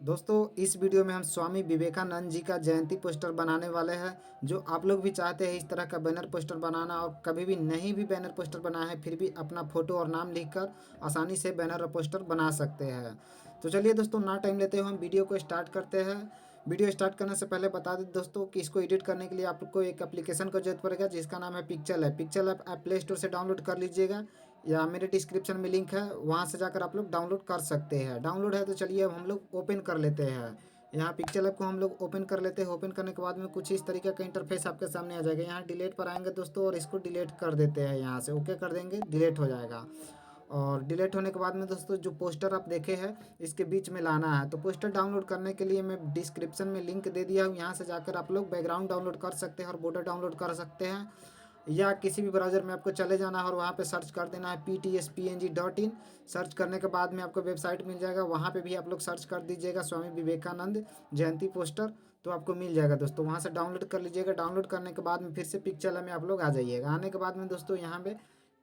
दोस्तों इस वीडियो में हम स्वामी विवेकानंद जी का जयंती पोस्टर बनाने वाले हैं। जो आप लोग भी चाहते हैं इस तरह का बैनर पोस्टर बनाना और कभी भी नहीं भी बैनर पोस्टर बनाया है फिर भी अपना फ़ोटो और नाम लिखकर आसानी से बैनर और पोस्टर बना सकते हैं। तो चलिए दोस्तों ना टाइम लेते हुए हम वीडियो को स्टार्ट करते हैं। वीडियो स्टार्ट करने से पहले बता दें दोस्तों कि इसको एडिट करने के लिए आपको एक एप्लीकेशन का जरूरत पड़ेगा जिसका नाम है पिक्चल ऐप। पिक्चल ऐप आप प्ले स्टोर से डाउनलोड कर लीजिएगा या मेरे डिस्क्रिप्शन में लिंक है, वहाँ से जाकर आप लोग डाउनलोड कर सकते हैं। डाउनलोड है तो चलिए अब हम लोग ओपन कर लेते हैं। यहाँ पिक्चर ऐप को हम लोग ओपन कर लेते हैं। ओपन करने के बाद में कुछ इस तरीके का इंटरफेस आपके सामने आ जाएगा। यहाँ डिलीट पर आएंगे दोस्तों और इसको डिलीट कर देते हैं। यहाँ से ओके कर देंगे, डिलीट हो जाएगा। और डिलीट होने के बाद में दोस्तों जो पोस्टर आप देखे हैं इसके बीच में लाना है। तो पोस्टर डाउनलोड करने के लिए मैं डिस्क्रिप्शन में लिंक दे दिया हूँ, यहाँ से जाकर आप लोग बैकग्राउंड डाउनलोड कर सकते हैं और बॉर्डर डाउनलोड कर सकते हैं। या किसी भी ब्राउज़र में आपको चले जाना है और वहाँ पे सर्च कर देना है ptspng.in। सर्च करने के बाद में आपको वेबसाइट मिल जाएगा, वहाँ पे भी आप लोग सर्च कर दीजिएगा स्वामी विवेकानंद जयंती पोस्टर, तो आपको मिल जाएगा दोस्तों। वहाँ से डाउनलोड कर लीजिएगा। डाउनलोड करने के बाद में फिर से पिक्चर में आप लोग आ जाइएगा। आने के बाद में दोस्तों यहाँ पे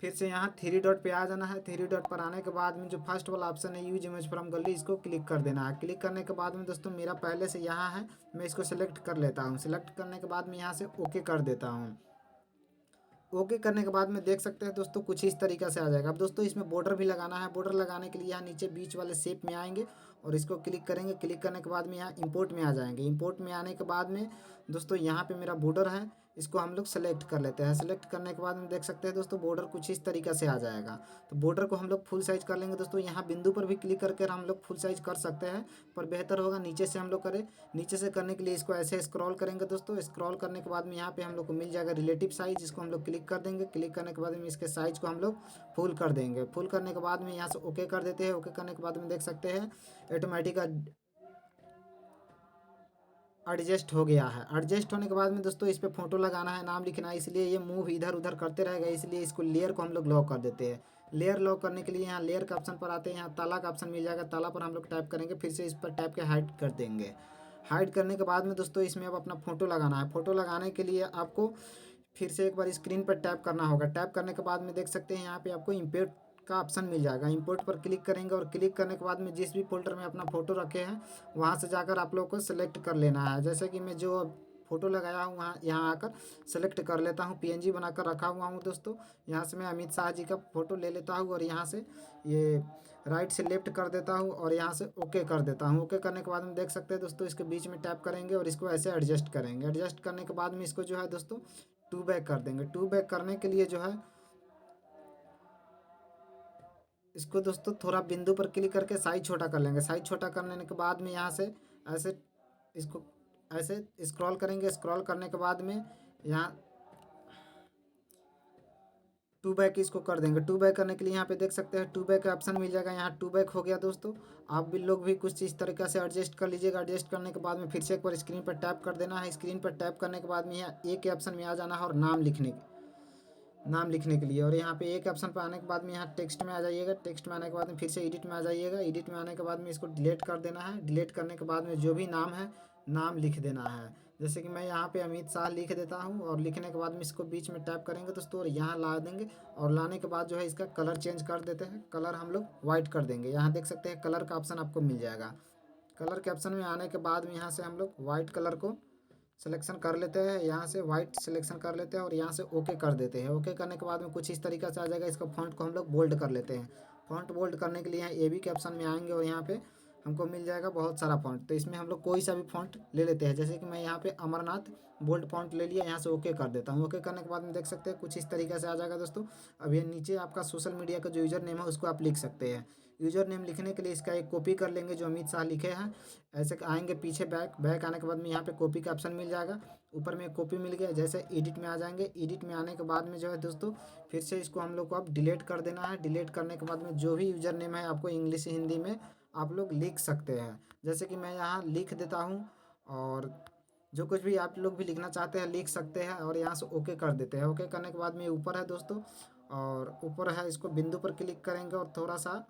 फिर से यहाँ थ्री डॉट पे आ जाना है। थ्री डॉट पर आने के बाद में जो फर्स्ट वाला ऑप्शन है यूज इमेज फ्रॉम गैलरी, इसको क्लिक कर देना है। क्लिक करने के बाद में दोस्तों मेरा पहले से यहाँ है, मैं इसको सेलेक्ट कर लेता हूँ। सेलेक्ट करने के बाद में यहाँ से ओके कर देता हूँ। ओके करने के बाद में देख सकते हैं दोस्तों कुछ इस तरीक़ा से आ जाएगा। अब दोस्तों इसमें बॉर्डर भी लगाना है। बॉर्डर लगाने के लिए यहाँ नीचे बीच वाले शेप में आएंगे और इसको क्लिक करेंगे। क्लिक करने के बाद में यहाँ इंपोर्ट में आ जाएंगे। इंपोर्ट में आने के बाद में दोस्तों यहाँ पे मेरा बॉर्डर है, इसको हम लोग सेलेक्ट कर लेते हैं। सेलेक्ट करने के बाद में देख सकते हैं दोस्तों बॉर्डर कुछ इस तरीक़ा से आ जाएगा। तो बॉर्डर को हम लोग फुल साइज़ कर लेंगे दोस्तों। यहाँ बिंदु पर भी क्लिक करके हम लोग फुल साइज़ कर सकते हैं, पर बेहतर होगा नीचे से हम लोग करें। नीचे से करने के लिए इसको ऐसे स्क्रॉल करेंगे दोस्तों। स्क्रॉल करने के बाद में यहाँ पे हम लोग को मिल जाएगा रिलेटिव साइज़, इसको हम लोग क्लिक कर देंगे। क्लिक करने के बाद में इसके साइज़ को हम लोग फुल कर देंगे। फुल करने के बाद में यहाँ से ओके कर देते हैं। ओके करने के बाद में देख सकते हैं ऑटोमेटिक एडजस्ट हो गया है। एडजस्ट होने के बाद में दोस्तों इस पर फोटो लगाना है, नाम लिखना है, इसलिए ये मूव इधर उधर करते रहेगा, इसलिए इसको लेयर को हम लोग लॉक कर देते हैं। लेयर लॉक करने के लिए यहाँ लेयर का ऑप्शन पर आते हैं, यहाँ ताला का ऑप्शन मिल जाएगा। ताला पर हम लोग टैप करेंगे, फिर से इस पर टैप के हाइड कर देंगे। हाइड करने के बाद में दोस्तों इसमें अब अपना फ़ोटो लगाना है। फ़ोटो लगाने के लिए आपको फिर से एक बार स्क्रीन पर टैप करना होगा। टैप करने के बाद में देख सकते हैं यहाँ पे आपको इम्पोर्ट का ऑप्शन मिल जाएगा। इंपोर्ट पर क्लिक करेंगे और क्लिक करने के बाद में जिस भी फोल्डर में अपना फ़ोटो रखे हैं वहाँ से जाकर आप लोग को सेलेक्ट कर लेना है। जैसे कि मैं जो फ़ोटो लगाया हूँ वहाँ यहाँ आकर सेलेक्ट कर लेता हूँ। पीएनजी बनाकर रखा हुआ हूँ दोस्तों। यहाँ से मैं अमित शाह जी का फ़ोटो ले लेता हूँ और यहाँ से ये राइट से लेफ्ट कर देता हूँ और यहाँ से ओके कर देता हूँ। ओके करने के बाद में देख सकते हैं दोस्तों इसके बीच में टैप करेंगे और इसको ऐसे एडजस्ट करेंगे। एडजस्ट करने के बाद में इसको जो है दोस्तों टू बैक कर देंगे। टू बैक करने के लिए जो है इसको दोस्तों थोड़ा बिंदु पर क्लिक करके साइज छोटा कर लेंगे। साइज छोटा करने के बाद में यहाँ से ऐसे इसको ऐसे स्क्रॉल करेंगे। स्क्रॉल करने के बाद में यहाँ टू बैक इसको कर देंगे। टू बैक करने के लिए यहाँ पे देख सकते हैं टू बैक का ऑप्शन मिल जाएगा। यहाँ टू बैक हो गया दोस्तों। आप भी लोग भी कुछ इस तरीक़ा से एडजस्ट कर लीजिएगा। एडजस्ट करने के बाद में फिर से एक बार स्क्रीन पर टैप कर देना है। स्क्रीन पर टैप करने के बाद में यहाँ एक के ऑप्शन में आ जाना है और नाम लिखने के लिए। और यहाँ पे एक ऑप्शन पर आने के बाद में यहाँ टेक्स्ट में आ जाइएगा। टेक्स्ट में आने के बाद में फिर से एडिट में आ जाइएगा। एडिट में आने के बाद में इसको डिलीट कर देना है। डिलीट करने के बाद में जो भी नाम है नाम लिख देना है। जैसे कि मैं यहाँ पे अमित शाह लिख देता हूँ और लिखने के बाद में इसको बीच में टैप करेंगे दोस्तों और यहाँ ला देंगे। और लाने के बाद जो है इसका कलर चेंज कर देते हैं। कलर हम लोग वाइट कर देंगे। यहाँ देख सकते हैं कलर का ऑप्शन आपको मिल जाएगा। कलर के ऑप्शन में आने के बाद में यहाँ से हम लोग वाइट कलर को सिलेक्शन कर लेते हैं। यहाँ से वाइट सिलेक्शन कर लेते हैं और यहाँ से ओके कर देते हैं। ओके करने के बाद में कुछ इस तरीक़ा से आ जाएगा। इसका फॉन्ट को हम लोग बोल्ड कर लेते हैं। फॉन्ट बोल्ड करने के लिए यहाँ एबी के ऑप्शन में आएंगे और यहाँ पे हमको मिल जाएगा बहुत सारा फॉन्ट। तो इसमें हम लोग कोई सा भी फॉन्ट ले लेते हैं। जैसे कि मैं यहाँ पे अमरनाथ बोल्ड फॉन्ट ले लिया, यहाँ से ओके कर देता हूँ। ओके करने के बाद में देख सकते हैं कुछ इस तरीके से आ जाएगा दोस्तों। अब ये नीचे आपका सोशल मीडिया का जो यूज़र नेम है उसको आप लिख सकते हैं। यूज़र नेम लिखने के लिए इसका एक कॉपी कर लेंगे जो अमित शाह लिखे हैं। ऐसे आएंगे पीछे बैक आने के बाद में यहाँ पे कॉपी का ऑप्शन मिल जाएगा। ऊपर में एक कॉपी मिल गया। जैसे एडिट में आ जाएंगे। एडिट में आने के बाद में जो है दोस्तों फिर से इसको हम लोग को अब डिलीट कर देना है। डिलीट करने के बाद में जो भी यूज़र नेम है आपको इंग्लिश हिंदी में आप लोग लिख सकते हैं। जैसे कि मैं यहाँ लिख देता हूँ और जो कुछ भी आप लोग भी लिखना चाहते हैं लिख सकते हैं और यहाँ से ओके कर देते हैं। ओके करने के बाद में ऊपर है दोस्तों और ऊपर है, इसको बिंदु पर क्लिक करेंगे और थोड़ा सा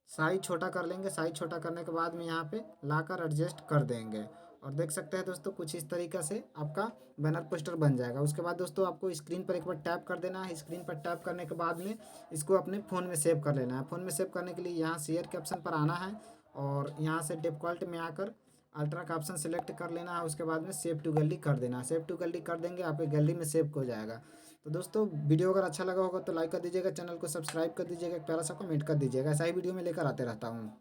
साइज छोटा कर लेंगे। साइज छोटा करने के बाद में यहाँ पे लाकर एडजस्ट कर देंगे और देख सकते हैं दोस्तों कुछ इस तरीक़े से आपका बैनर पोस्टर बन जाएगा। उसके बाद दोस्तों आपको स्क्रीन पर एक बार टैप कर देना है। स्क्रीन पर टैप करने के बाद में इसको अपने फ़ोन में सेव कर लेना है। फ़ोन में सेव करने के लिए यहाँ शेयर के ऑप्शन पर आना है और यहाँ से डिफ़ॉल्ट में आकर अल्ट्रा का ऑप्शन सेलेक्ट कर लेना है। उसके बाद में सेव टू गैलरी कर देना है। सेव टू गैलरी कर देंगे आपके गैलरी में सेव हो जाएगा। तो दोस्तों वीडियो अगर अच्छा लगा होगा तो लाइक कर दीजिएगा, चैनल को सब्सक्राइब कर दीजिएगा, एक प्यारा सा कमेंट कर दीजिएगा। ऐसा ही वीडियो में लेकर आते रहता हूँ।